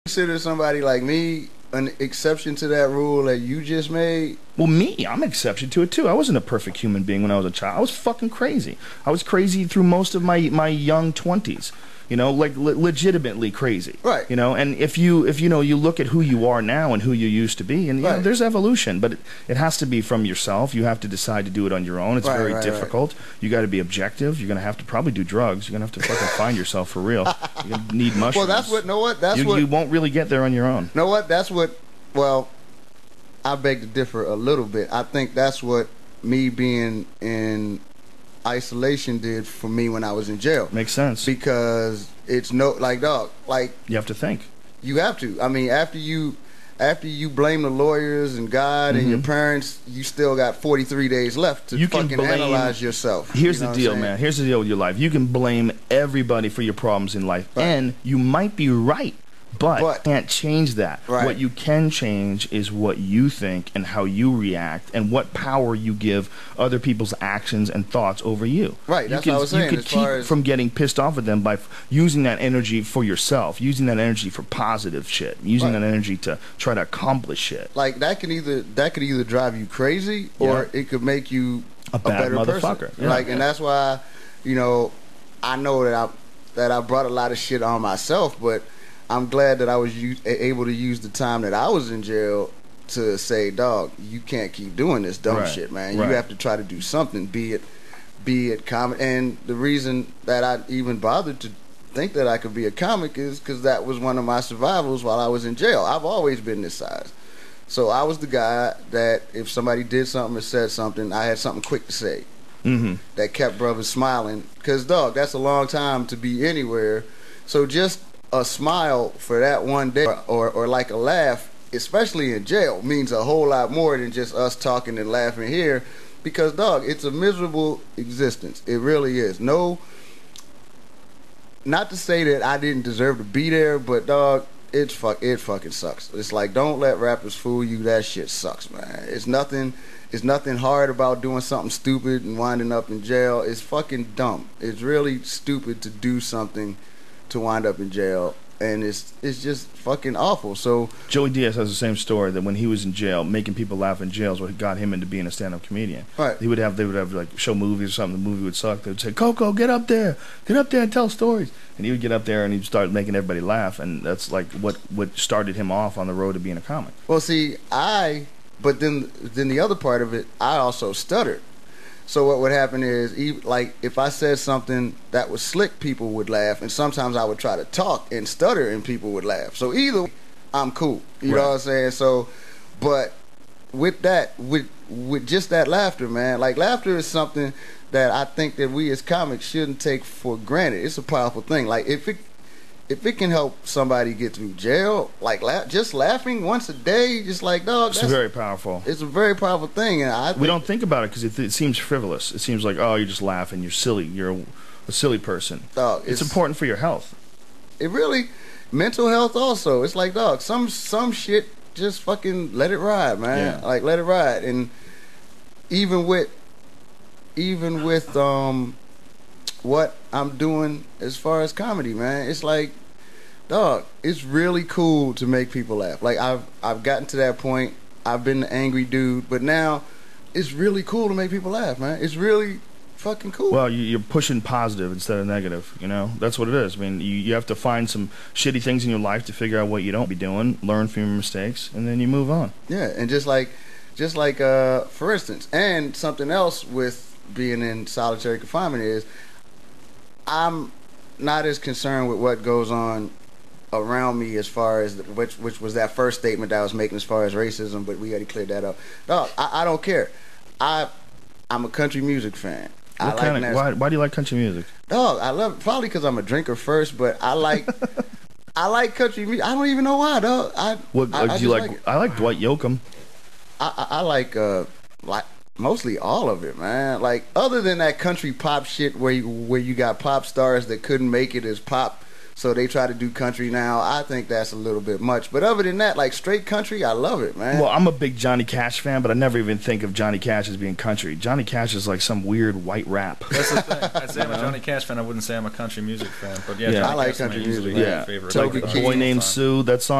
consider somebody like me an exception to that rule that you just made? Well, me, I'm an exception to it too. I wasn't a perfect human being when I was a child. I was fucking crazy. I was crazy through most of my young 20s. You know, like legitimately crazy. Right. You know, and if you know, you look at who you are now and who you used to be, and you know, there's evolution, but it has to be from yourself. You have to decide to do it on your own. It's very difficult. You got to be objective. You're gonna have to probably do drugs. You're gonna have to fucking find yourself for real. You're gonna need mushrooms. Well, that's what. Know what? That's you, what. You won't really get there on your own. Know what? That's what. Well, I beg to differ a little bit. I think that's what me being in isolation did for me when I was in jail. Makes sense. Because it's like, dog, like you have to think. You have to. I mean, after you blame the lawyers and God and your parents, you still got 43 days left to fucking analyze yourself. Here's the deal, man. Here's the deal with your life. You can blame everybody for your problems in life, and you might be right. But you can't change that. Right. What you can change is what you think and how you react and what power you give other people's actions and thoughts over you. Right, that's what I was saying. You could keep from getting pissed off at them by using that energy for yourself, using that energy for positive shit, using that energy to try to accomplish shit. Like that could either drive you crazy or it could make you a better motherfucker. Person. Yeah. Like, and that's why, you know that I brought a lot of shit on myself, but I'm glad that I was able to use the time that I was in jail to say, dog, you can't keep doing this dumb shit, man. You have to try to do something, be it comic. And the reason that I even bothered to think that I could be a comic is because that was one of my survivals while I was in jail. I've always been this size. So I was the guy that if somebody did something or said something, I had something quick to say that kept brothers smiling. Because, dog, that's a long time to be anywhere. So just a smile for that one day or like a laugh, especially in jail, means a whole lot more than just us talking and laughing here, because dog, it's a miserable existence. It really is. No, not to say that I didn't deserve to be there, but dog, it fucking sucks. It's like, don't let rappers fool you. That shit sucks, man. It's nothing hard about doing something stupid and winding up in jail. It's fucking dumb. It's really stupid to do something to wind up in jail, and it's just fucking awful. So Joey Diaz has the same story, that when he was in jail, making people laugh in jail is what got him into being a stand-up comedian. Right. They would have like show movies or something. The movie would suck. They would say, "Coco, get up there and tell stories." And he would get up there and he'd start making everybody laugh, and that's like what started him off on the road to being a comic. Well, see, but then the other part of it, I also stuttered. So what would happen is, like, if I said something that was slick, people would laugh, and sometimes I would try to talk and stutter, and people would laugh. So either way, I'm cool. You know what I'm saying? So, but with that, with just that laughter, man, like, laughter is something that I think that we as comics shouldn't take for granted. It's a powerful thing. Like, if it can help somebody get through jail, like just laughing once a day, just like, dog, it's very powerful. It's a very powerful thing, and we don't think about it because it seems frivolous. It seems like, oh, you're just laughing, you're silly, you're a silly person. Dog, it's important for your health. It really, mental health also. It's like, dog, some shit, just fucking let it ride, man. Yeah. Like, let it ride. And even with what I'm doing as far as comedy, man, it's like, dog, it's really cool to make people laugh. Like, I've gotten to that point. I've been the angry dude, but now it's really cool to make people laugh, man. It's really fucking cool. Well, you're pushing positive instead of negative, you know? That's what it is. I mean, you have to find some shitty things in your life to figure out what you don't be doing, learn from your mistakes, and then you move on. Yeah, and just like for instance, and something else with being in solitary confinement is, I'm not as concerned with what goes on around me as far as which was that first statement that I was making as far as racism, but we already cleared that up. No, I don't care. I'm a country music fan. Why do you like country music? Dog, I love it. Probably because I'm a drinker first, but I like I like country music. I don't even know why, dog. I like Dwight Yoakam. I like mostly all of it, man. Like, other than that country pop shit where you got pop stars that couldn't make it as pop So they try to do country now. I think that's a little bit much. But other than that, like straight country, I love it, man. Well, I'm a big Johnny Cash fan, but I never even think of Johnny Cash as being country. Johnny Cash is like some weird white rap. That's the thing. I'd say I'm a Johnny Cash fan. I wouldn't say I'm a country music fan. But yeah, I like country music. Yeah, favorite. Like Boy Named Sue, that song.